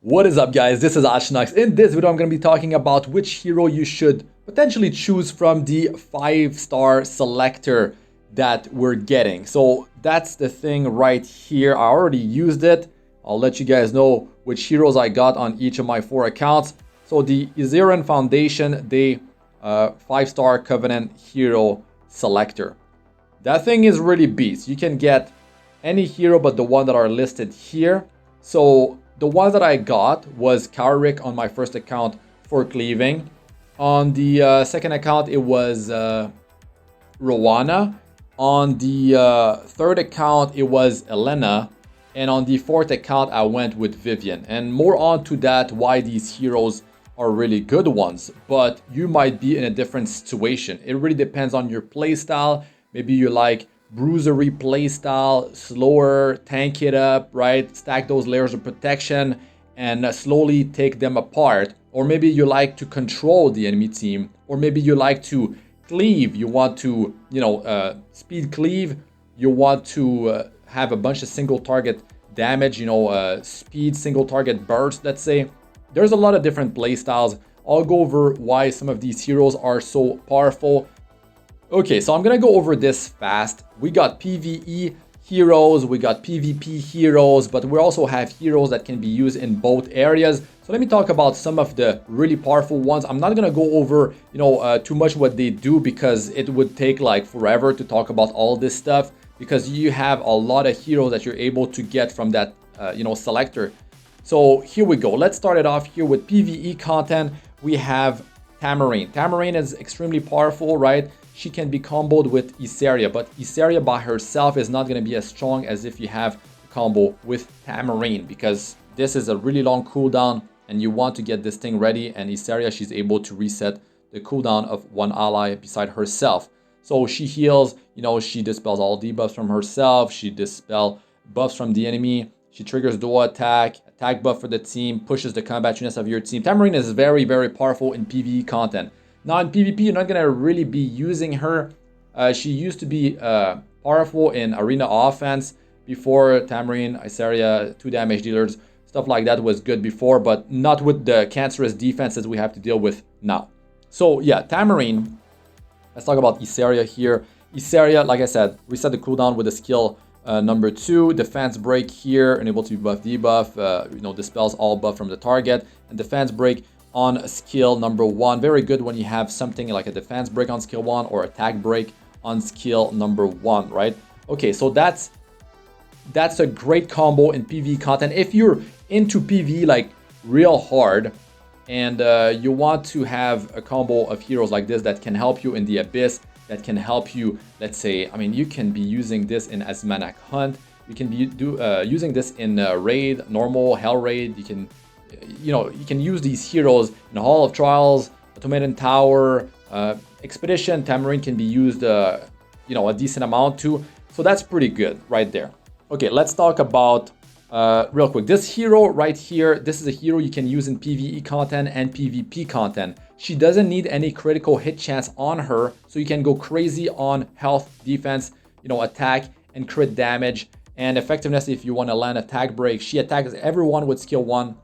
What is up, guys? This is Astranox. In this video, I'm going to be talking about which hero you should potentially choose from the 5-star selector that we're getting. So that's the thing right here. I already used it. I'll let you guys know which heroes I got on each of my 4 accounts. So the Iserian Foundation, the 5-star Covenant Hero Selector. That thing is really beast. You can get any hero but the one that are listed here. So the one that I got was Kayron on my first account for cleaving. On the second account, it was Roana. On the third account, it was Elena. And on the fourth account, I went with Vivian. And more on to that, why these heroes are really good ones. But you might be in a different situation. It really depends on your playstyle. Maybe you like bruisery playstyle, slower, tank it up, right? Stack those layers of protection and slowly take them apart. Or maybe you like to control the enemy team. Or maybe you like to cleave. You want to, speed cleave. You want to have a bunch of single target damage, speed single target burst, let's say. There's a lot of different playstyles. I'll go over why some of these heroes are so powerful. Okay, so I'm gonna go over this fast. We got PvE heroes, we got PvP heroes, but we also have heroes that can be used in both areas. So let me talk about some of the really powerful ones. I'm not gonna go over, too much what they do because it would take like forever to talk about all this stuff because you have a lot of heroes that you're able to get from that, selector. So here we go. Let's start it off here with PvE content. We have Tamarine. Tamarine is extremely powerful, right? She can be comboed with Iseria, but Iseria by herself is not going to be as strong as if you have a combo with Tamarine because this is a really long cooldown and you want to get this thing ready, and Iseria, she's able to reset the cooldown of one ally beside herself. So she heals, she dispels all debuffs from herself, she dispels buffs from the enemy, she triggers dual attack buff for the team, pushes the combat units of your team. Tamarine is very, very powerful in PvE content. Now in PvP, you're not going to really be using her. She used to be powerful in arena offense before. Tamarine, Iseria, 2 damage dealers, stuff like that was good before, but not with the cancerous defenses we have to deal with now. So yeah, Tamarine. Let's talk about Iseria here. Iseria, like I said, reset the cooldown with the skill number 2. Defense break here, unable to buff debuff, dispels all buff from the target. And defense break on skill number 1. Very good when you have something like a defense break on skill 1 or attack break on skill number 1, right? Okay, so that's a great combo in PvE content. If you're into PvE like real hard and you want to have a combo of heroes like this that can help you in the Abyss, that can help you, let's say, you can be using this in Asmanac Hunt. You can be using this in Raid, normal, Hell Raid. You can use these heroes in Hall of Trials, Automated Tower, Expedition. Tamarine can be used, a decent amount too. So that's pretty good right there. Okay, let's talk about, real quick, this hero right here. This is a hero you can use in PvE content and PvP content. She doesn't need any critical hit chance on her, so you can go crazy on health, defense, attack, and crit damage. And effectiveness if you want to land attack break. She attacks everyone with skill 1.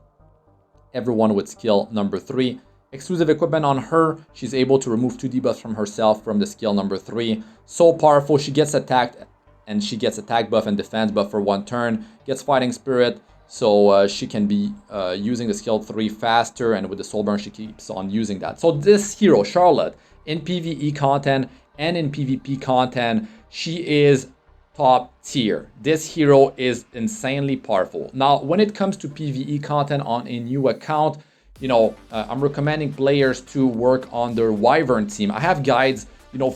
Everyone with skill number 3. Exclusive equipment on her. She's able to remove 2 debuffs from herself from the skill number 3. So powerful. She gets attacked and she gets attack buff and defense buff for 1 turn. Gets fighting spirit. So she can be using the skill 3 faster, and with the soul burn she keeps on using that. So this hero, Charlotte, in PvE content and in PvP content, she is top tier. This hero is insanely powerful. Now, when it comes to PvE content on a new account, I'm recommending players to work on their Wyvern team. I have guides,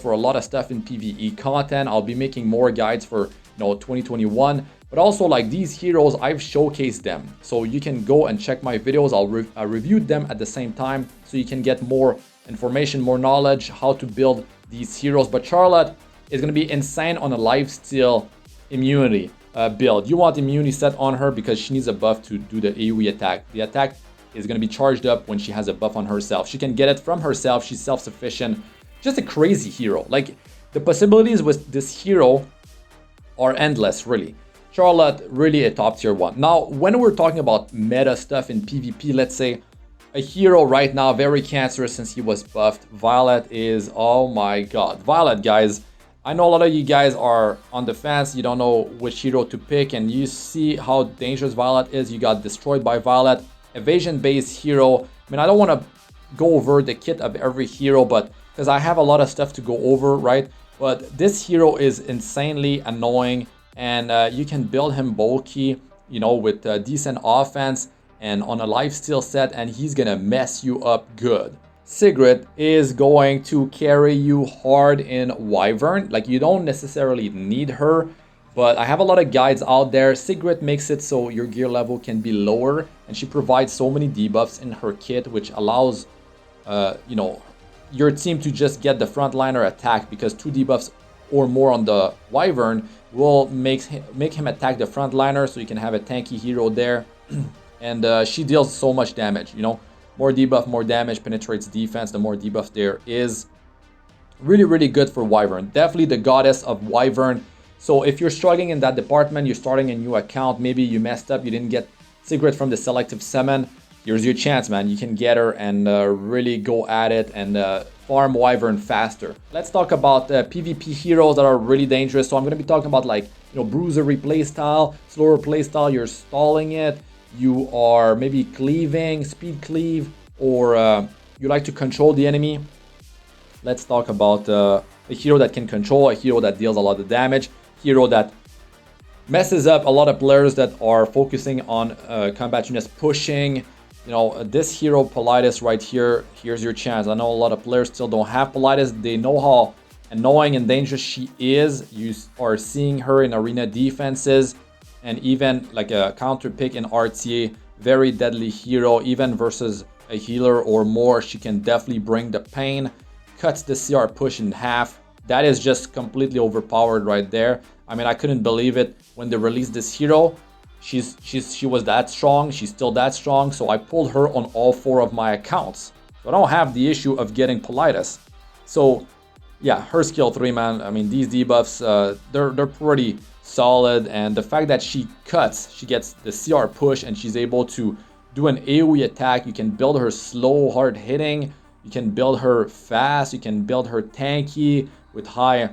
for a lot of stuff in PvE content. I'll be making more guides for, 2021. But also, like these heroes, I've showcased them. So you can go and check my videos. I reviewed them at the same time, so you can get more information, more knowledge, how to build these heroes. But Charlotte is going to be insane on a lifesteal immunity build. You want immunity set on her because she needs a buff to do the AoE attack. The attack is going to be charged up when she has a buff on herself. She can get it from herself. She's self-sufficient. Just a crazy hero. Like, the possibilities with this hero are endless, really. Charlotte, really a top tier one. Now, when we're talking about meta stuff in PvP, let's say a hero right now, very cancerous since he was buffed. Violet is, oh my god. Violet, guys. I know a lot of you guys are on the fence. You don't know which hero to pick, and you see how dangerous Violet is. You got destroyed by Violet. Evasion-based hero. I mean, I don't want to go over the kit of every hero, but because I have a lot of stuff to go over, right? But this hero is insanely annoying, and you can build him bulky, you know, with decent offense and on a lifesteal set, and he's gonna mess you up good. Sigrid is going to carry you hard in Wyvern. Like, you don't necessarily need her, but I have a lot of guides out there. Sigrid makes it so your gear level can be lower, and she provides so many debuffs in her kit, which allows, you know, your team to just get the frontliner attack, because 2 debuffs or more on the Wyvern will make him attack the frontliner, so you can have a tanky hero there. And she deals so much damage, you know. More debuff, more damage, penetrates defense, the more debuff there is. Really, really good for Wyvern. Definitely the goddess of Wyvern. So if you're struggling in that department, you're starting a new account, maybe you messed up, you didn't get Sigrid from the selective summon, here's your chance, man. You can get her and really go at it and farm Wyvern faster. Let's talk about PvP heroes that are really dangerous. So I'm going to be talking about, like, you know, bruiser playstyle, slower playstyle, you're stalling it. You are maybe cleaving, speed cleave, or you like to control the enemy. Let's talk about a hero that can control, a hero that deals a lot of damage, hero that messes up a lot of players that are focusing on combat units pushing. You know, this hero Politis right here, here's your chance. I know a lot of players still don't have Politis. They know how annoying and dangerous she is. You are seeing her in arena defenses, and even like a counter pick in RTA, very deadly hero. Even versus a healer or more, she can definitely bring the pain. Cuts the CR push in half. That is just completely overpowered right there. I mean, I couldn't believe it when they released this hero. She was that strong. She's still that strong. So I pulled her on all 4 of my accounts. So I don't have the issue of getting Politis. So yeah, her skill 3, man. I mean, these debuffs, they're pretty solid, and the fact that she cuts, she gets the CR push, and she's able to do an AoE attack. You can build her slow, hard hitting. You can build her fast. You can build her tanky with high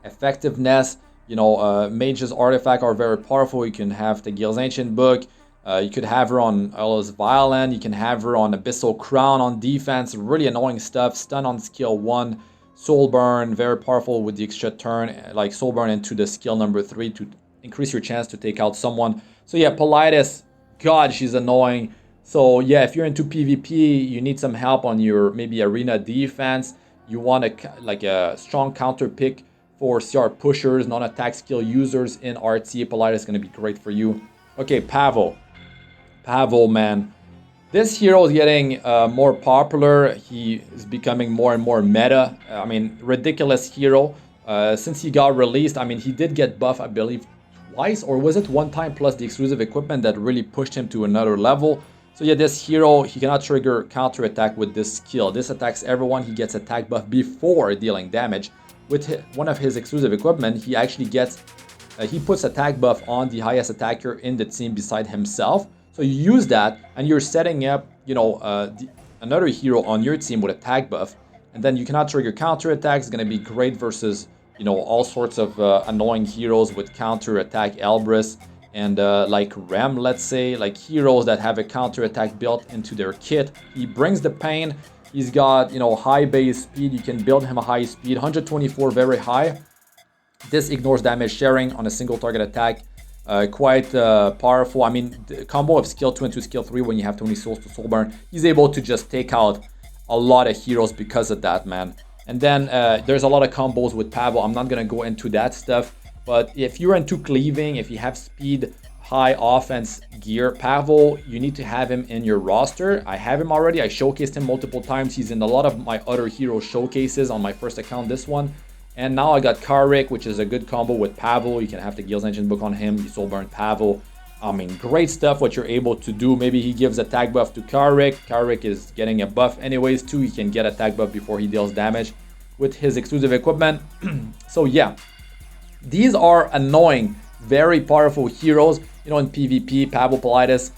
effectiveness. You know, Mage's artifact are very powerful. You can have the Gil's Ancient Book. You could have her on Ella's Violin. You can have her on Abyssal Crown on defense. Really annoying stuff. Stun on skill 1. Soul Burn, very powerful with the extra turn, like Soul Burn into the skill number 3 to increase your chance to take out someone. So yeah, Politis, god, she's annoying. So yeah, if you're into PvP, you need some help on your maybe arena defense. You want a strong counter pick for CR pushers, non-attack skill users in RTA. Politis is going to be great for you. Okay, Pavel. Pavel, man. This hero is getting more popular. He is becoming more and more meta. I mean, ridiculous hero. Since he got released, I mean, he did get buff, I believe, twice, or was it one time, plus the exclusive equipment that really pushed him to another level. So yeah, this hero, he cannot trigger counter attack with this skill. This attacks everyone. He gets attack buff before dealing damage. With one of his exclusive equipment, he actually gets, he puts attack buff on the highest attacker in the team beside himself. So you use that, and you're setting up, you know, another hero on your team with attack buff, and then you cannot trigger counter attacks. It's gonna be great versus, you know, all sorts of annoying heroes with counter attack Elbrus and like Rem, let's say, like heroes that have a counter attack built into their kit. He brings the pain. He's got, you know, high base speed. You can build him a high speed, 124, very high. This ignores damage sharing on a single target attack. Quite powerful. I mean, the combo of skill 2 into skill 3 when you have 20 souls to soul burn, he's able to just take out a lot of heroes because of that, man. And then there's a lot of combos with Pavel. I'm not gonna go into that stuff, but if you're into cleaving, if you have speed, high offense gear, Pavel, you need to have him in your roster. I have him already. I showcased him multiple times. He's in a lot of my other hero showcases on my first account, this one. And now I got Karik, which is a good combo with Pavel. You can have the Gil's Ancient Book on him. You soul burn Pavel. I mean, great stuff what you're able to do. Maybe he gives attack buff to Karik. Karik is getting a buff anyways too. He can get attack buff before he deals damage with his exclusive equipment. So yeah, these are annoying Very powerful heroes, you know, in PvP, Pavel, Politis,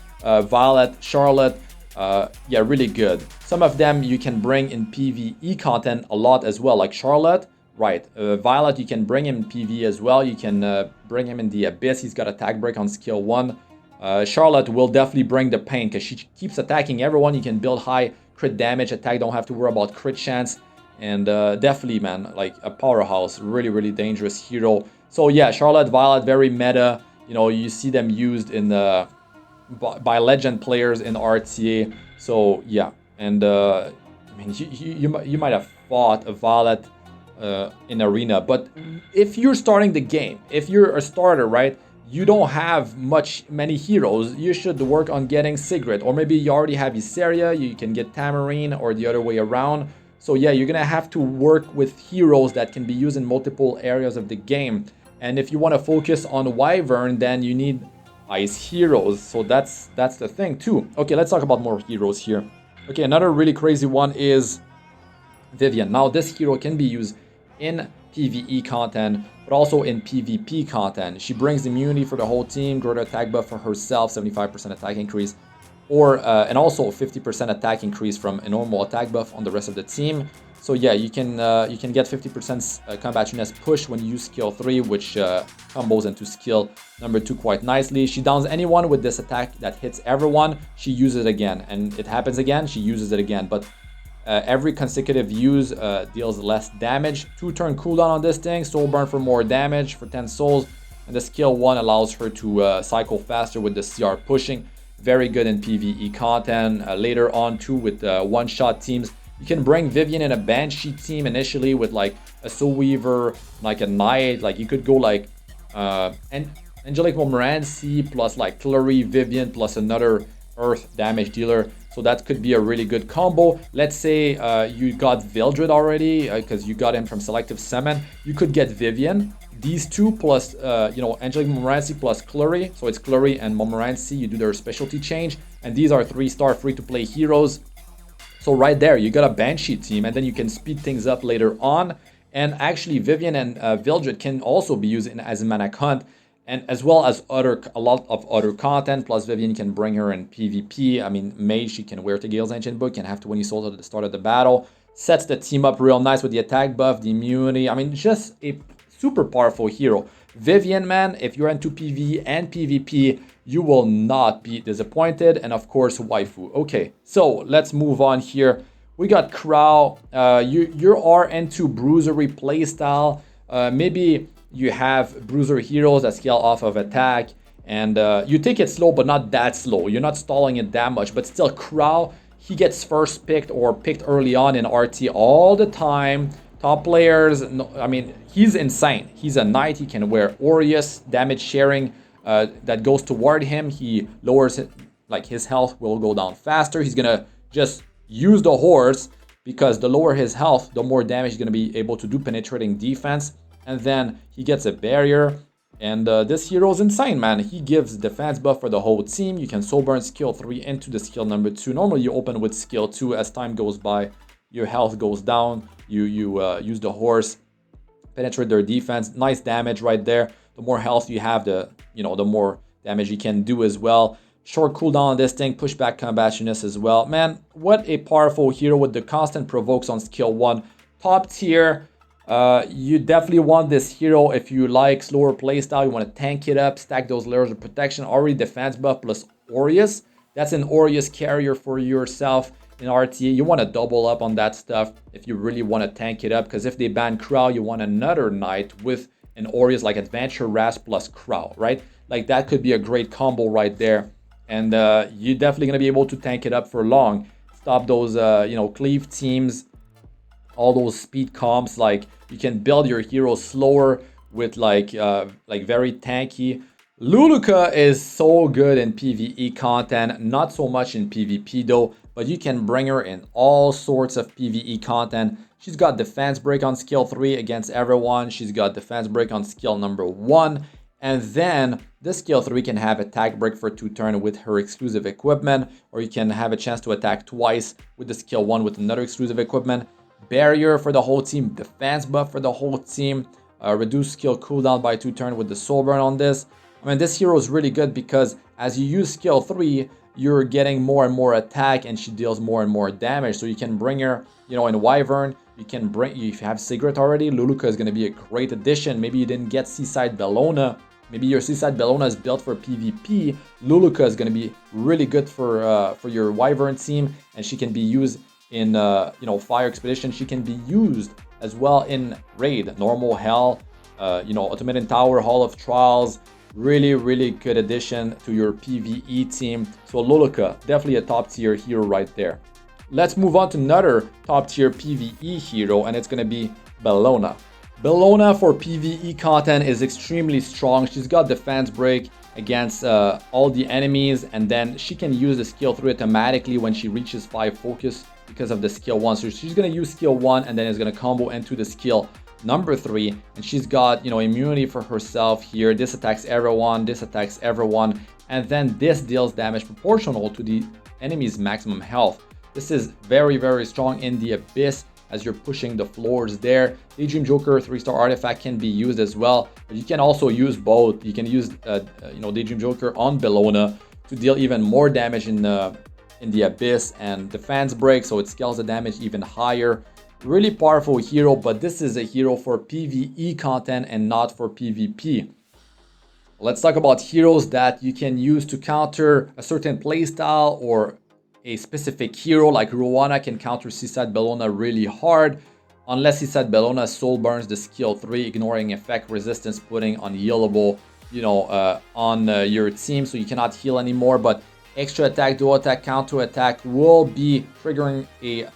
Violet, Charlotte, yeah, really good. Some of them you can bring in PvE content a lot as well, like Charlotte, right. Violet, you can bring him in PvE as well. You can bring him in the Abyss. He's got attack break on skill 1. Charlotte will definitely bring the pain because she keeps attacking everyone. You can build high crit damage attack, don't have to worry about crit chance. And definitely, man, like a powerhouse, really, really dangerous hero. So yeah, Charlotte, Violet, very meta. You know, you see them used in by legend players in RTA. So yeah, and I mean, you might have fought a Violet in Arena, but if you're starting the game, if you're a starter, right, you don't have many heroes, you should work on getting Sigrid, or maybe you already have Iseria, you can get Tamarine, or the other way around. So yeah, you're gonna have to work with heroes that can be used in multiple areas of the game. And if you want to focus on Wyvern, then you need ice heroes. So that's the thing too. Okay, let's talk about more heroes here. Okay, another really crazy one is Vivian. Now this hero can be used in PvE content, but also in PvP content. She brings immunity for the whole team, greater attack buff for herself, 75% attack increase, or and also 50% attack increase from a normal attack buff on the rest of the team. So yeah, you can get 50% combat units push when you use skill 3, which combos into skill number 2 quite nicely. She downs anyone with this attack that hits everyone. She uses it again, and it happens again. She uses it again, but every consecutive use deals less damage. 2-turn cooldown on this thing. Soul burn for more damage for 10 souls, and the skill 1 allows her to cycle faster with the CR pushing. Very good in PvE content. Later on too, with one-shot teams. You can bring Vivian in a Banshee team initially with like a Soul Weaver, like a Knight. Like you could go like Angelic Montmorency plus like Clary, Vivian plus another Earth damage dealer. So that could be a really good combo. Let's say you got Vildred already because you got him from Selective Summon. You could get Vivian. These two plus, you know, Angelic Montmorency plus Clary. So it's Clary and Montmorency. You do their specialty change. And these are 3-star free-to-play heroes. So right there, you got a Banshee team, and then you can speed things up later on. And actually, Vivian and Vildred can also be used as a mana hunt, and as well as a lot of other content. Plus, Vivian can bring her in PvP. I mean, Mage, she can wear Tegale's Ancient Book, can have 20 souls at the start of the battle. Sets the team up real nice with the attack buff, the immunity. I mean, just a super powerful hero. Vivian, man, if you're into PvE and PvP, you will not be disappointed. And of course, waifu. Okay, so let's move on here. We got Krau. You are into bruisery playstyle. Maybe you have bruiser heroes that scale off of attack, and you take it slow, but not that slow. You're not stalling it that much, but still, Krau, he gets first picked or picked early on in RT all the time. Top players, I mean, he's insane. He's a knight. He can wear Aureus, damage sharing that goes toward him. He lowers it, like his health will go down faster. He's gonna just use the horse because the lower his health, the more damage he's gonna be able to do penetrating defense. And then he gets a barrier. And this hero's insane, man. He gives defense buff for the whole team. You can soul burn skill 3 into the skill number 2. Normally you open with skill 2. As time goes by, your health goes down. You use the horse, penetrate their defense. Nice damage right there. The more health you have, the more damage you can do as well. Short cooldown on this thing, pushback combationness as well. Man, what a powerful hero with the constant provokes on skill 1. Top tier. You definitely want this hero if you like slower playstyle. You want to tank it up, stack those layers of protection. Already defense buff plus Aureus. That's an Aureus carrier for yourself in RTA. You want to double up on that stuff if you really want to tank it up. Because if they ban Krau, you want another knight with an Aureus like Adventure Rasp plus Krau, right? Like that could be a great combo right there. And you're definitely going to be able to tank it up for long. Stop those, cleave teams. All those speed comps, like you can build your hero slower with like very tanky. Luluca is so good in PvE content, not so much in PvP though, but you can bring her in all sorts of PvE content. She's got defense break on skill 3 against everyone. She's got defense break on skill number 1. And then this skill 3 can have attack break for 2 turns with her exclusive equipment, or you can have a chance to attack twice with the skill 1 with another exclusive equipment. Barrier for the whole team, defense buff for the whole team. Reduce skill cooldown by 2 turns with the soul burn on this. I mean, this hero is really good because as you use skill 3, you're getting more and more attack and she deals more and more damage. So you can bring her, you know, in Wyvern. You can bring, if you have Sigrid already, Luluca is going to be a great addition. Maybe you didn't get Seaside Bellona. Maybe your Seaside Bellona is built for PvP. Luluca is going to be really good for your Wyvern team, and she can be used in you know, Fire Expedition. She can be used as well in Raid, Normal, Hell, you know, Automated Tower, Hall of Trials. Really good addition to your PvE team. So Luluca, definitely a top tier hero right there. Let's move on to another top tier PvE hero, and it's going to be Bellona. Bellona for PvE content is extremely strong. She's got defense break against all the enemies, and then she can use the skill 3 automatically when she reaches 5 focus because of the skill 1. So she's going to use skill 1 and then it's going to combo into the skill number 3, and she's got, you know, immunity for herself here. This attacks everyone, this attacks everyone, and then this deals damage proportional to the enemy's maximum health. This is very strong in the Abyss as you're pushing the floors there. Daydream Joker 3-star artifact can be used as well, but you can also use both. You can use you know, Daydream Joker on Bellona to deal even more damage in the Abyss, and defense break, so it scales the damage even higher. Really powerful hero, but this is a hero for PvE content and not for PvP. Let's talk about heroes that you can use to counter a certain playstyle or a specific hero. Like Roana can counter Seaside Bellona really hard, unless Seaside Bellona soul burns the skill 3, ignoring effect resistance, putting unhealable, you know, on your team, so you cannot heal anymore. But extra attack, dual attack, counter attack will be triggering a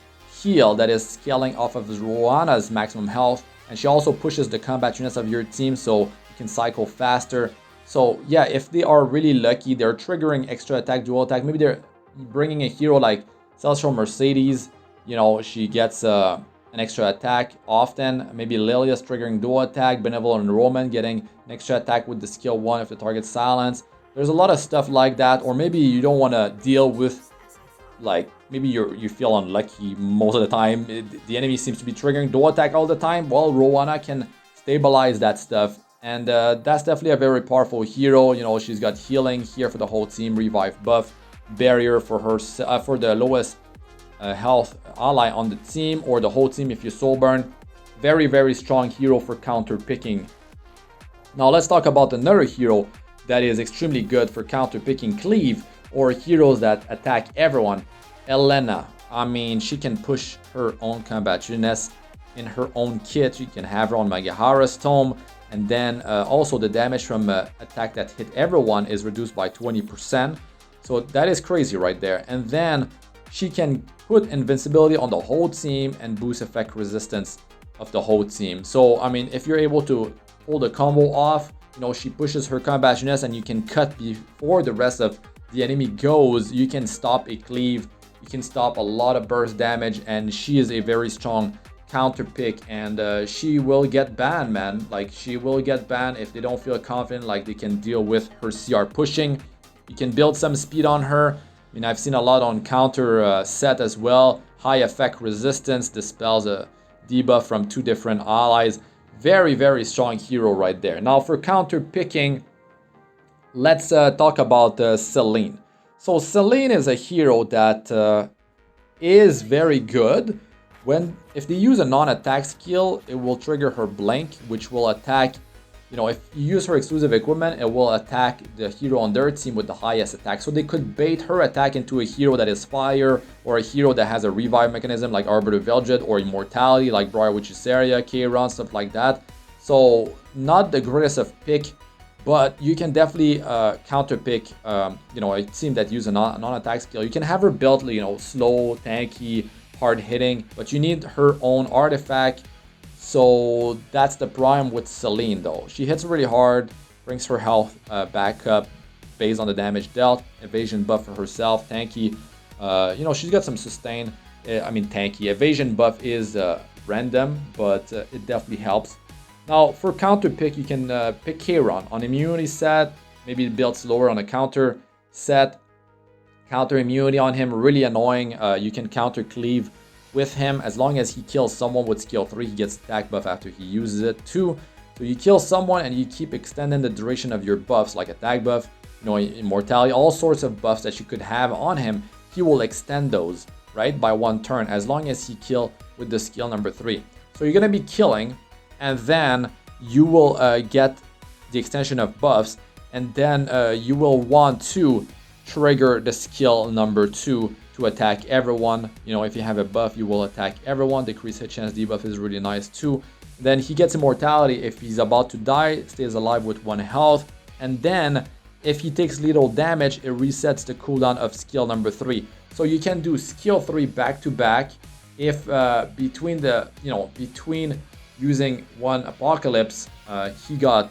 heal that is scaling off of Roana's maximum health, and she also pushes the combat units of your team so you can cycle faster. So yeah, if they are really lucky, they're triggering extra attack, dual attack. Maybe they're bringing a hero like Celestial Mercedes, you know, she gets an extra attack often. Maybe Lilias triggering dual attack, Benevolent and Roman getting an extra attack with the skill 1 if the target's silenced. There's a lot of stuff like that. Or maybe you don't want to deal with, like, maybe you feel unlucky most of the time. The enemy seems to be triggering dual attack all the time. Well, Roana can stabilize that stuff, and that's definitely a very powerful hero. You know, she's got healing here for the whole team, revive buff, barrier for her for the lowest health ally on the team or the whole team if you soul burn. Very strong hero for counter picking. Now let's talk about another hero that is extremely good for counter picking cleave, or heroes that attack everyone. Elena, I mean, she can push her own combat units in her own kit. You can have her on Magahara's Tome, and then also the damage from attack that hit everyone is reduced by 20%. So that is crazy right there. And then she can put invincibility on the whole team and boost effect resistance of the whole team. So I mean, if you're able to pull the combo off, you know, she pushes her combat units and you can cut before the rest of the enemy goes. You can stop a cleave, you can stop a lot of burst damage, and she is a very strong counter pick, and she will get banned, man. Like, she will get banned if they don't feel confident, like they can deal with her CR pushing. You can build some speed on her. I mean, I've seen a lot on counter set as well. High effect resistance, dispels a debuff from 2 different allies. Very strong hero right there. Now for counter picking, let's talk about Celine. So Celine is a hero that is very good. If they use a non-attack skill, it will trigger her blink, which will attack, you know, if you use her exclusive equipment, it will attack the hero on their team with the highest attack. So they could bait her attack into a hero that is fire, or a hero that has a revive mechanism like Arbiter Veldred, or immortality like Briar Witch Iseria, Kayron, stuff like that. So not the greatest of pick, but you can definitely counter pick, you know, a team that use a non-attack skill. You can have her built, you know, slow, tanky, hard hitting, but you need her own artifact. So that's the prime with Celine though. She hits really hard, brings her health back up based on the damage dealt, evasion buff for herself, tanky. You know, she's got some sustain. I mean, tanky. Evasion buff is random, but it definitely helps. Now for counter pick, you can pick Kayron on immunity set, maybe build slower on a counter set. Counter immunity on him, really annoying. You can counter cleave with him as long as he kills someone with skill 3. He gets attack buff after he uses it too. So you kill someone and you keep extending the duration of your buffs, like attack buff, you know, immortality, all sorts of buffs that you could have on him. He will extend those, right, by 1 turn, as long as he kill with the skill number 3. So you're gonna be killing, and then you will get the extension of buffs, and then you will want to trigger the skill number 2 to attack everyone. You know, if you have a buff, you will attack everyone. Decrease hit chance debuff is really nice too. Then he gets immortality if he's about to die, stays alive with 1 health, and then if he takes little damage, it resets the cooldown of skill number 3. So you can do skill 3 back to back if between using 1 Apocalypse, he got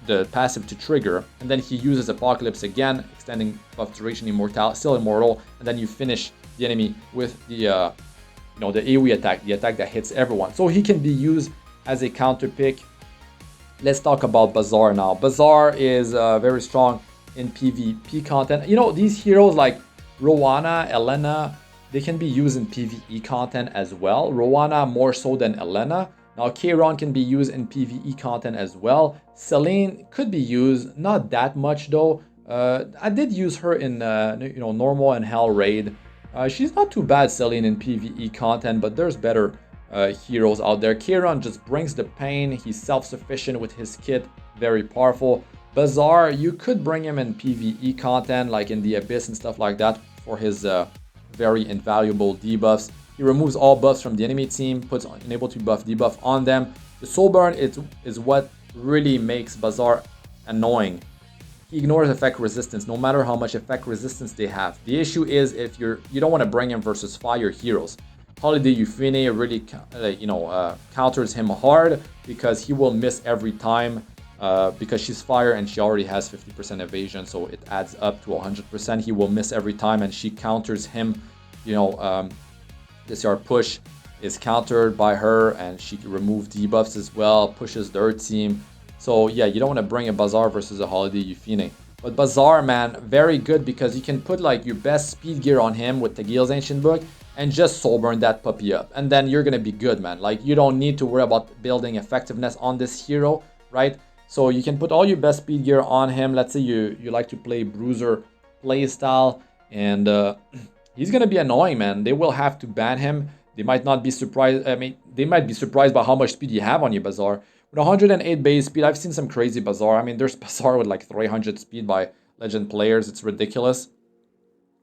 the passive to trigger, and then he uses Apocalypse again, extending buff duration, immortal, still immortal, and then you finish the enemy with the the AoE attack, the attack that hits everyone. So he can be used as a counter pick. Let's talk about Basar now. Basar is very strong in PvP content. You know, these heroes like Roana, Elena, they can be used in PvE content as well. Roana more so than Elena. Now Kayron can be used in PvE content as well. Celine could be used, not that much though. I did use her in normal and hell raid. She's not too bad, Celine, in PvE content, but there's better heroes out there. Kayron just brings the pain. He's self-sufficient with his kit, very powerful. Basar, you could bring him in PvE content, like in the Abyss and stuff like that, for his very invaluable debuffs. He removes all buffs from the enemy team, puts enable to buff debuff on them. The soul burn is what really makes Basar annoying. He ignores effect resistance, no matter how much effect resistance they have. The issue is if you don't want to bring him versus fire heroes. Holiday Yufine really counters him hard because he will miss every time because she's fire and she already has 50% evasion, so it adds up to 100%. He will miss every time and she counters him. This yard push is countered by her and she can remove debuffs as well, pushes their team. So yeah, you don't want to bring a Basar versus a Holiday Yufine. But Basar, man, very good because you can put like your best speed gear on him with Tagil's Ancient Book and just soul burn that puppy up. And then you're going to be good, man. Like, you don't need to worry about building effectiveness on this hero, right? So you can put all your best speed gear on him. Let's say you like to play bruiser playstyle, and he's going to be annoying, man. They will have to ban him. They might not be surprised. I mean, they might be surprised by how much speed you have on your Basar. With 108 base speed, I've seen some crazy Basar. I mean, there's Basar with like 300 speed by legend players. It's ridiculous.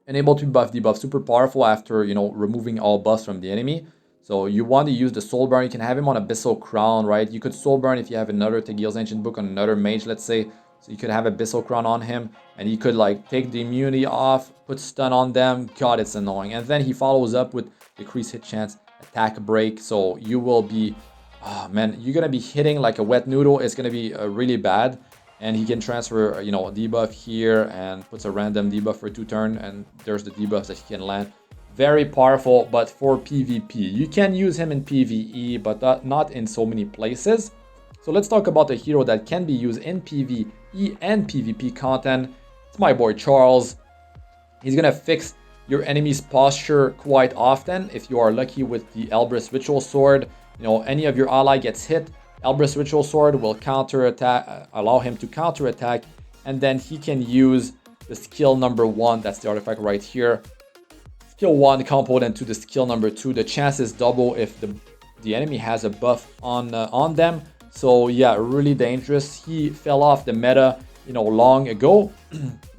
And able to buff debuff, super powerful after, removing all buffs from the enemy. So you want to use the soul burn. You can have him on Abyssal Crown, right? You could soul burn if you have another Tagil's Ancient Book on another mage, let's say. So you could have Abyssal Crown on him, and you could like take the immunity off, put stun on them. God, it's annoying. And then he follows up with decreased hit chance, attack break. So you will be, oh man, you're gonna be hitting like a wet noodle. It's gonna be really bad. And he can transfer, a debuff here and puts a random debuff for 2 turns, and there's the debuffs that he can land. Very powerful, but for PvP. You can use him in PvE, but not in so many places. So let's talk about a hero that can be used in PvE and PvP content. It's my boy Charles. He's gonna fix your enemy's posture quite often. If you are lucky with the Elbrus Ritual Sword, any of your ally gets hit, Elbrus Ritual Sword will counter-attack, allow him to counter-attack, and then he can use the skill number 1, that's the artifact right here. Skill 1 comboed into the skill number 2. The chance is double if the enemy has a buff on them. So yeah, really dangerous. He fell off the meta, long ago,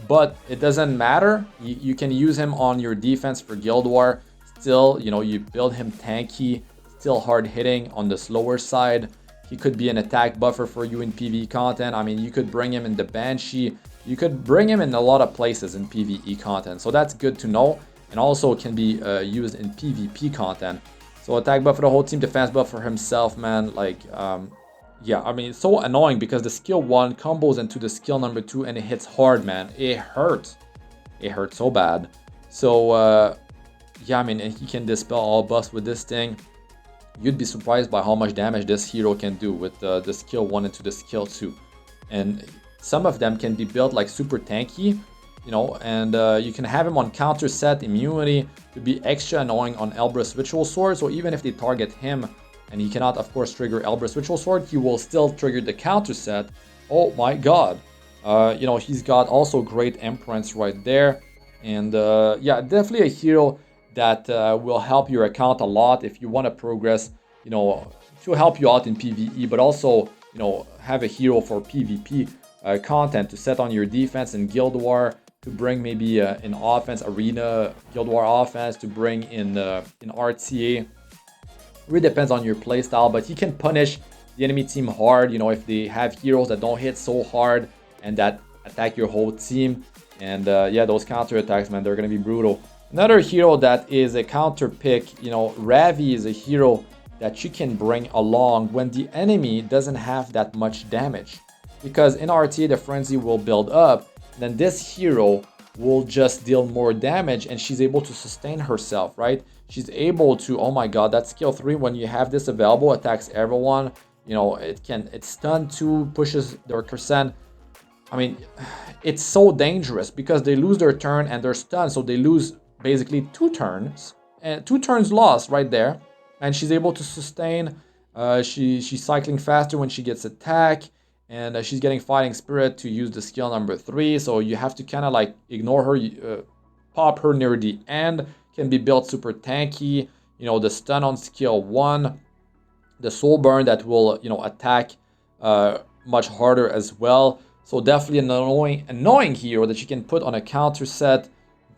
but it doesn't matter. You can use him on your defense for Guild War. Still, you build him tanky, still hard hitting on the slower side. He could be an attack buffer for you in PvE content. I mean, you could bring him in the Banshee. You could bring him in a lot of places in PvE content. So that's good to know. And also can be used in PvP content. So attack buff for the whole team, defense buff for himself, man. Like, yeah, I mean, it's so annoying because the skill 1 combos into the skill number 2 and it hits hard, man. It hurts. It hurts so bad. So, yeah, I mean, he can dispel all buffs with this thing. You'd be surprised by how much damage this hero can do with the skill 1 into the skill 2. And some of them can be built like super tanky, and you can have him on counter set immunity to be extra annoying on Elbrus Ritual Sword. So even if they target him, and he cannot, of course, trigger Elbrus Ritual Sword. He will still trigger the counter set. Oh my god. You know, he's got also great Imprints right there. And yeah, definitely a hero that will help your account a lot if you want to progress, you know, to help you out in PvE, but also, you know, have a hero for PvP content to set on your defense in Guild War, to bring maybe in offense, Arena, Guild War offense, to bring in RTA. Really depends on your playstyle, but he can punish the enemy team hard, you know, if they have heroes that don't hit so hard and that attack your whole team. And yeah, those counter attacks, man, they're gonna be brutal. Another hero that is a counter pick, you know, Ravi is a hero that you can bring along when the enemy doesn't have that much damage. Because in RTA, the frenzy will build up, then this hero will just deal more damage and she's able to sustain herself, right? She's able to, oh my god, that skill 3, when you have this available, attacks everyone. You know, it's stun 2, pushes their percent. I mean, it's so dangerous because they lose their turn and they're stunned, so they lose basically 2 turns. And 2 turns lost right there. And she's able to sustain. She's cycling faster when she gets attacked. And she's getting Fighting Spirit to use the skill number 3. So you have to kind of like ignore her, pop her near the end. Can be built super tanky. You know, the stun on skill 1. The soul burn that will, you know, attack much harder as well. So definitely an annoying hero that you can put on a counter set.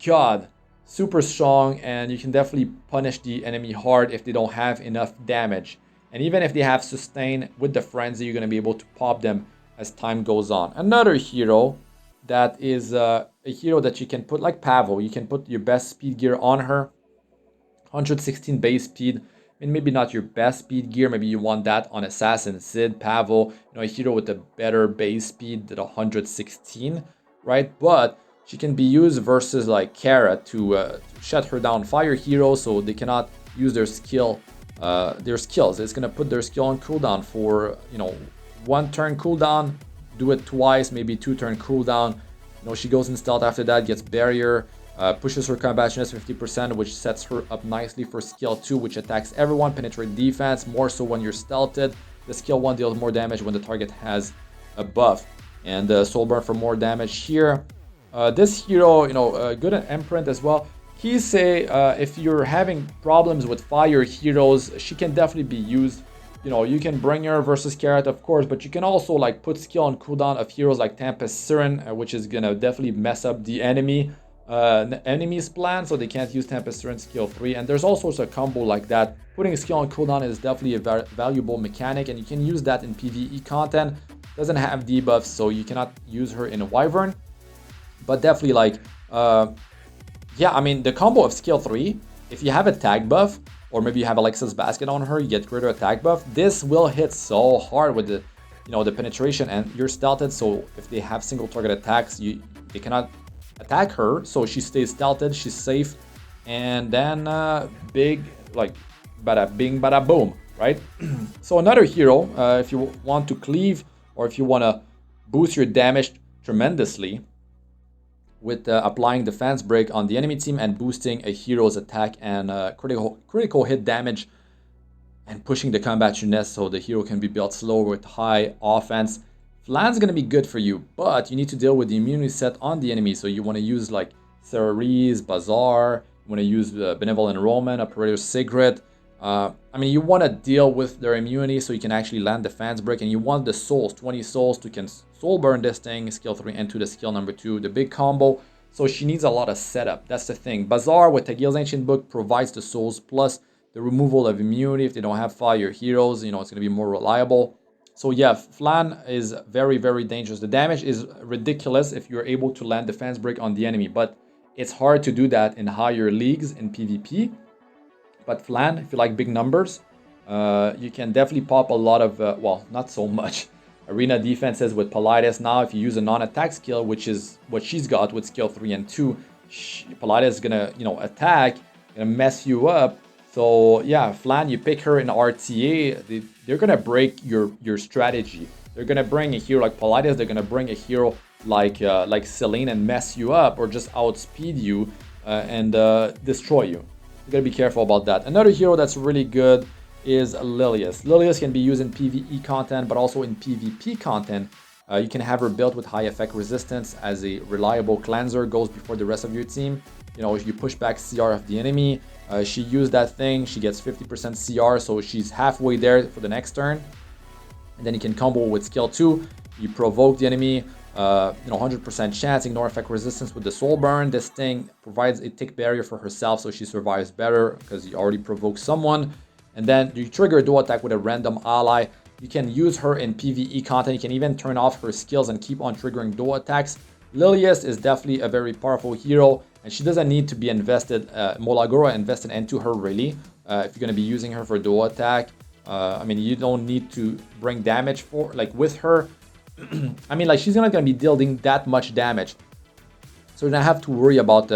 God, super strong, and you can definitely punish the enemy hard if they don't have enough damage. And even if they have sustain with the frenzy, you're going to be able to pop them as time goes on. Another hero that is a hero that you can put like Pavel. You can put your best speed gear on her. 116 base speed. I mean, maybe not your best speed gear. Maybe you want that on Assassin, Sid, Pavel. You know, a hero with a better base speed than 116, right? But she can be used versus like Kara to shut her down fire heroes, so they cannot use their skills. It's gonna put their skill on cooldown for, you know, 1 turn cooldown. Do it twice, maybe 2 turn cooldown. You know, she goes in stealth after that, gets barrier. Pushes her combationness 50%, which sets her up nicely for skill 2, which attacks everyone, penetrate defense, more so when you're stealthed. The skill 1 deals more damage when the target has a buff. And soul burn for more damage here. This hero, you know, good at imprint as well. Kise, if you're having problems with fire heroes, she can definitely be used. You know, you can bring her versus Carrot, of course, but you can also like put skill on cooldown of heroes like Tempest Siren, which is gonna definitely mess up the enemy's plan, so they can't use Tempest Siren skill 3. And there's also a combo like that. Putting a skill on cooldown is definitely a valuable mechanic, and you can use that in PvE content. Doesn't have debuffs, so you cannot use her in a Wyvern. But definitely like, yeah, I mean, the combo of skill 3, if you have a tag buff, or maybe you have Alexa's Basket on her, you get greater attack buff. This will hit so hard with the, you know, the penetration, and you're stealthed, so if they have single target attacks, they cannot attack her, so she stays stealthed, she's safe, and then big, like, bada bing, bada boom, right? So another hero, if you want to cleave, or if you want to boost your damage tremendously with applying defense break on the enemy team and boosting a hero's attack and critical hit damage and pushing the combationness so the hero can be built slower with high offense. Flan's gonna be good for you, but you need to deal with the immunity set on the enemy. So you want to use like Ceres, Basar, you want to use Benevolent Roman, Operator Sigrid. I mean, you want to deal with their immunity so you can actually land defense break, and you want the souls, 20 souls, to can soul burn this thing, skill 3, into the skill number 2, the big combo. So she needs a lot of setup. That's the thing. Basar with Tagil's Ancient Book provides the souls plus the removal of immunity. If they don't have fire heroes, you know, it's going to be more reliable. So yeah, Flan is very, very dangerous. The damage is ridiculous if you're able to land defense break on the enemy, but it's hard to do that in higher leagues in PvP. But Flan, if you like big numbers, you can definitely pop a lot of, well, not so much arena defenses with Politis. Now, if you use a non-attack skill, which is what she's got with skill 3 and 2, Politis is gonna, you know, attack, gonna mess you up. So yeah, Flan, you pick her in RTA, they're gonna break your strategy. They're gonna bring a hero like Politis, they're gonna bring a hero like Celine and mess you up, or just outspeed you and destroy you. You gotta be careful about that. Another hero that's really good is Lilias. Lilias can be used in PvE content, but also in PvP content. You can have her built with high effect resistance as a reliable cleanser, goes before the rest of your team. You know, if you push back CR of the enemy, she used that thing, she gets 50% CR, so she's halfway there for the next turn. And then you can combo with skill 2, you provoke the enemy, you know, 100% chance, ignore effect resistance with the soul burn. This thing provides a tick barrier for herself, so she survives better because you already provoked someone. And then you trigger a dual attack with a random ally. You can use her in PvE content. You can even turn off her skills and keep on triggering dual attacks. Lilias is definitely a very powerful hero, and she doesn't need to be invested, MolaGora invested into her really. If you're going to be using her for dual attack, I mean, you don't need to bring damage for, like, with her. I mean, like, she's not going to be dealing that much damage. So you don't have to worry about,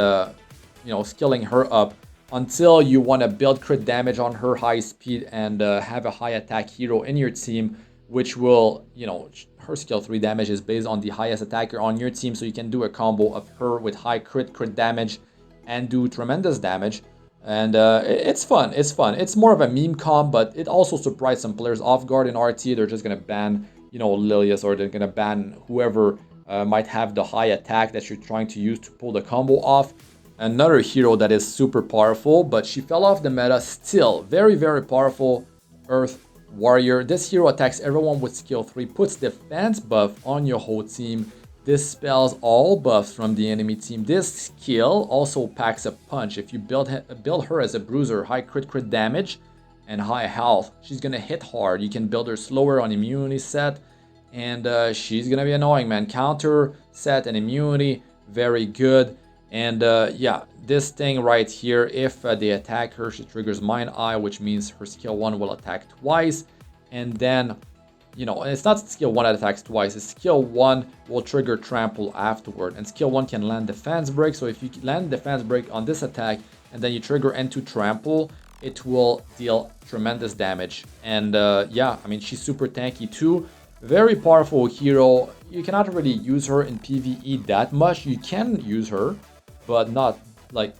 you know, skilling her up until you want to build crit damage on her high speed and have a high attack hero in your team, which will, you know, her skill 3 damage is based on the highest attacker on your team, so you can do a combo of her with high crit damage and do tremendous damage. And it's fun, it's fun. It's more of a meme comp, but it also surprised some players off guard in RT. They're just going to ban, you know, Lilias, or they're going to ban whoever might have the high attack that you're trying to use to pull the combo off. Another hero that is super powerful, but she fell off the meta, still very, very powerful, Earth Warrior. This hero attacks everyone with skill 3, puts defense buff on your whole team, dispels all buffs from the enemy team. This skill also packs a punch. If you build her as a bruiser, high crit damage and high health, she's gonna hit hard. You can build her slower on immunity set, and she's gonna be annoying, man. Counter set and immunity, very good. And yeah, this thing right here, if they attack her, she triggers Mind Eye, which means her skill 1 will attack twice. And then, you know, and it's not skill 1 that attacks twice, it's skill 1 will trigger Trample afterward. And skill 1 can land Defense Break, so if you land Defense Break on this attack and then you trigger into Trample, it will deal tremendous damage. And yeah, I mean, she's super tanky too. Very powerful hero. You cannot really use her in PvE that much. You can use her, but not like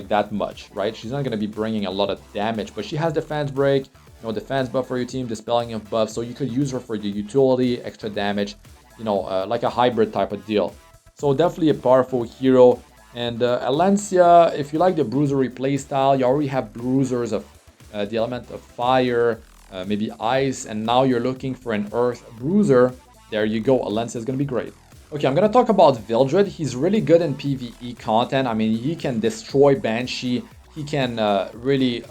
that much, right? She's not going to be bringing a lot of damage, but she has defense break, you know, defense buff for your team, dispelling of buff, so you could use her for the utility, extra damage, you know, like a hybrid type of deal. So definitely a powerful hero. And Alencia, if you like the bruiser play style, you already have bruisers of the element of fire, maybe ice, and now you're looking for an earth bruiser. There you go, Alencia is going to be great. Okay, I'm going to talk about Vildred. He's really good in PvE content. I mean, he can destroy Banshee. He can really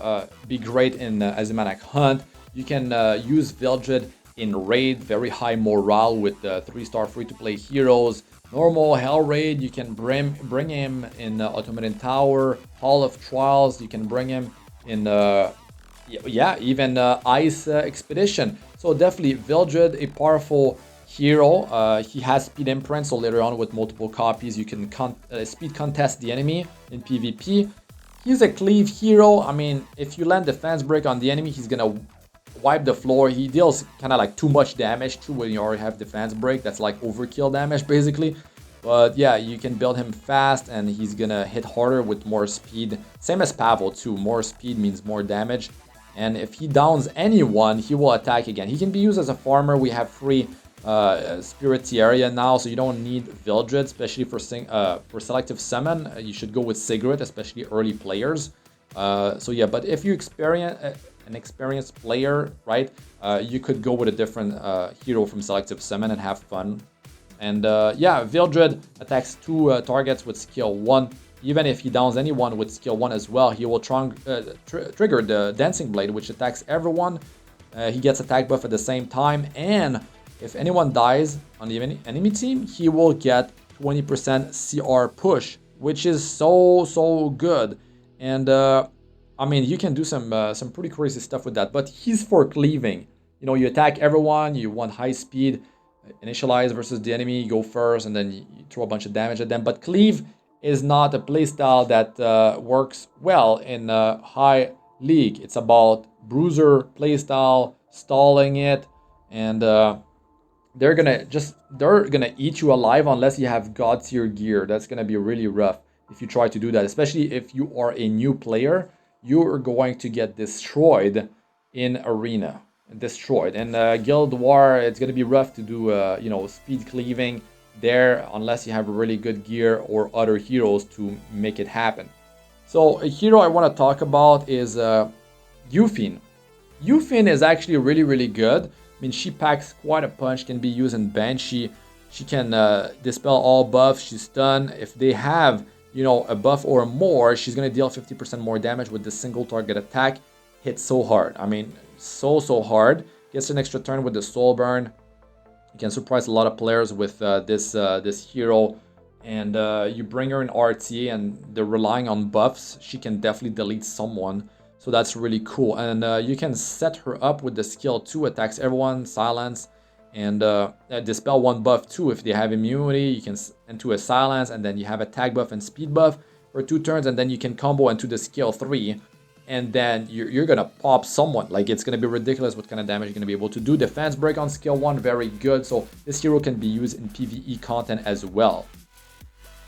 be great in Azimanic Hunt. You can use Vildred in Raid, very high morale with 3-star free-to-play heroes. Normal Hell Raid, you can bring him in Automated Tower, Hall of Trials. You can bring him in, yeah, even Ice Expedition. So definitely Vildred, a powerful hero. He has speed imprint, so later on with multiple copies you can speed contest the enemy in PvP. He's a cleave hero. I mean, if you land defense break on the enemy, he's gonna wipe the floor. He deals kind of like too much damage too when you already have defense break. That's like overkill damage basically. But yeah, you can build him fast and he's gonna hit harder with more speed. Same as Pavel too. More speed means more damage. And if he downs anyone, he will attack again. He can be used as a farmer. We have free Iseria now, so you don't need Vildred, especially for selective summon. You should go with Sigrid, especially early players. So yeah, but if you experience an experienced player, right, you could go with a different hero from selective summon and have fun. And yeah, Vildred attacks 2 targets with skill 1. Even if he downs anyone with skill 1 as well, he will trigger the Dancing Blade, which attacks everyone. He gets attack buff at the same time, and if anyone dies on the enemy team, he will get 20% CR push, which is so good. And I mean, you can do some pretty crazy stuff with that. But he's for cleaving. You know, you attack everyone. You want high speed, initialize versus the enemy. You go first, and then you throw a bunch of damage at them. But cleave is not a playstyle that works well in high league. It's about bruiser playstyle, stalling it, and they're gonna eat you alive unless you have god tier gear. That's gonna be really rough if you try to do that, especially if you are a new player. You are going to get destroyed in arena and destroyed. And Guild War, it's gonna be rough to do you know, speed cleaving there unless you have really good gear or other heroes to make it happen. So a hero I want to talk about is Yufine. Yufine is actually really good. I mean, she packs quite a punch, can be used in Banshee. She can dispel all buffs, she's stun. If they have, you know, a buff or more, she's gonna deal 50% more damage with the single target attack. Hits so hard. I mean, so hard. Gets an extra turn with the soul burn. You can surprise a lot of players with this hero. And you bring her in RTA and they're relying on buffs. She can definitely delete someone. So that's really cool. And you can set her up with the skill 2, attacks everyone, silence, and dispel one buff too. If they have immunity, you can into a silence, and then you have attack buff and speed buff for 2 turns, and then you can combo into the skill 3. And then you're gonna pop someone. Like, it's gonna be ridiculous what kind of damage you're gonna be able to do. Defense break on skill 1, very good. So this hero can be used in PvE content as well.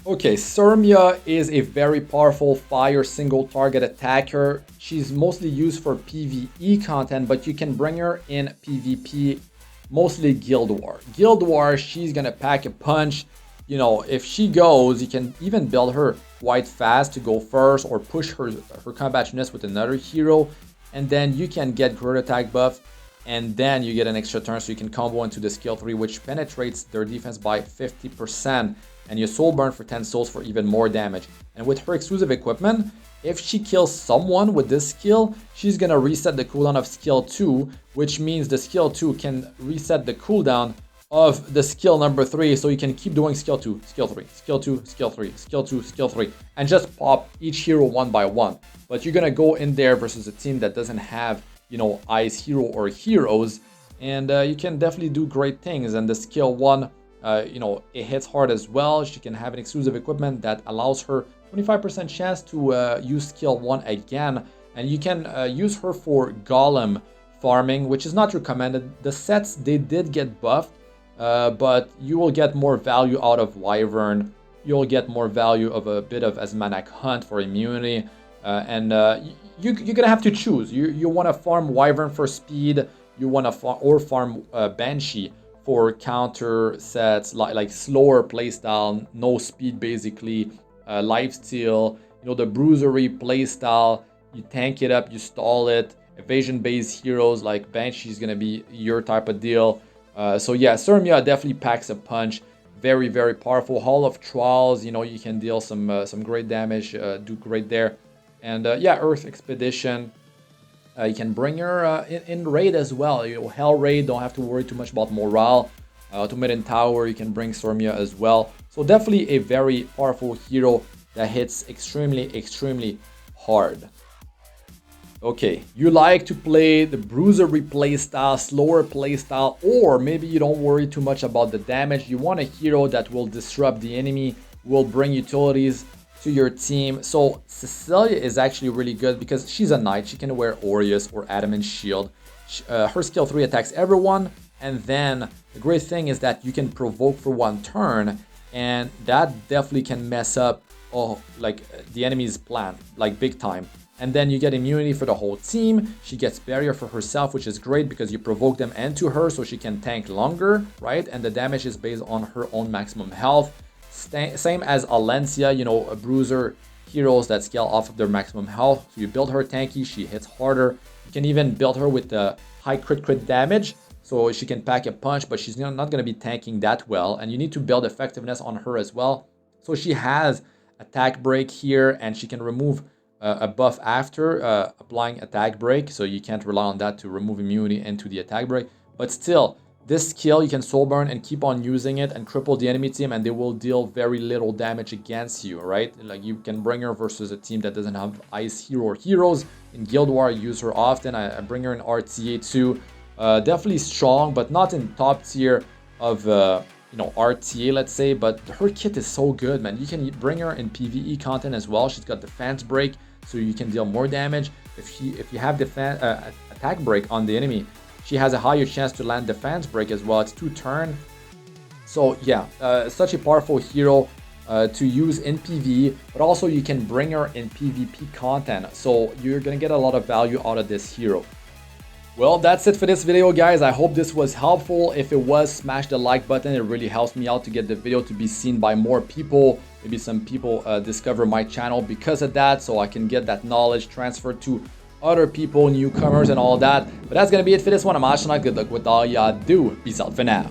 Okay, Cermia is a very powerful fire single target attacker. She's mostly used for PvE content, but you can bring her in PvP, mostly Guild War. Guild War, she's gonna pack a punch. You know, if she goes, you can even build her quite fast to go first or push her combat units with another hero, and then you can get great attack buff, and then you get an extra turn so you can combo into the skill 3, which penetrates their defense by 50%. And you soul burn for 10 souls for even more damage. And with her exclusive equipment, if she kills someone with this skill, she's gonna reset the cooldown of skill 2, which means the skill 2 can reset the cooldown of the skill number 3, so you can keep doing skill 2, skill 3, skill 2, skill 3, skill 2, skill 3, and just pop each hero one by one. But you're gonna go in there versus a team that doesn't have, you know, ice hero or heroes, and you can definitely do great things. And the skill 1, you know, it hits hard as well. She can have an exclusive equipment that allows her 25% chance to use skill 1 again. And you can use her for golem farming, which is not recommended. The sets, they did get buffed, but you will get more value out of Wyvern. You'll get more value of a bit of Asmanac Hunt for immunity. And you're gonna have to choose. You want to farm Wyvern for speed. You want to farm Banshee for counter sets like slower playstyle, no speed basically, lifesteal, you know, the bruisery playstyle. You tank it up, you stall it. Evasion based heroes like Banshee is gonna be your type of deal. So yeah, Cermia definitely packs a punch. Very powerful. Hall of Trials, you know, you can deal some great damage, do great there. And yeah, Earth Expedition. You can bring her in raid as well. You know, Hell raid, don't have to worry too much about morale. To mid and tower, you can bring Cermia as well. So definitely a very powerful hero that hits extremely hard. Okay, you like to play the bruiser replay style, slower play style, or maybe you don't worry too much about the damage. You want a hero that will disrupt the enemy, will bring utilities to your team. So Cecilia is actually really good because she's a knight. She can wear Aureus or Adamant Shield. Her skill 3 attacks everyone, and then the great thing is that you can provoke for 1 turn, and that definitely can mess up like the enemy's plan, like big time. And then you get immunity for the whole team. She gets barrier for herself, which is great because you provoke them and to her, so she can tank longer, right? And the damage is based on her own maximum health. Same as Alencia, you know, a bruiser heroes that scale off of their maximum health. So you build her tanky, she hits harder. You can even build her with the high crit damage, so she can pack a punch, but she's not going to be tanking that well. And you need to build effectiveness on her as well. So she has attack break here, and she can remove a buff after applying attack break, so you can't rely on that to remove immunity into the attack break. But still, this skill, you can soul burn and keep on using it and cripple the enemy team, and they will deal very little damage against you, right? Like, you can bring her versus a team that doesn't have ice hero or heroes. In Guild War, I use her often. I bring her in RTA too. Definitely strong, but not in top tier of you know, RTA, let's say. But her kit is so good, man. You can bring her in PvE content as well. She's got defense break, so you can deal more damage. If you have defense attack break on the enemy, she has a higher chance to land defense break as well. It's 2 turn. So yeah, such a powerful hero to use in PvE, but also you can bring her in PvP content. So you're gonna get a lot of value out of this hero. Well, that's it for this video, guys. I hope this was helpful. If it was, smash the like button. It really helps me out to get the video to be seen by more people. Maybe some people discover my channel because of that, so I can get that knowledge transferred to other people, newcomers and all that. But that's gonna be it for this one. I'm Astranox. Good luck with all y'all do. Peace out for now.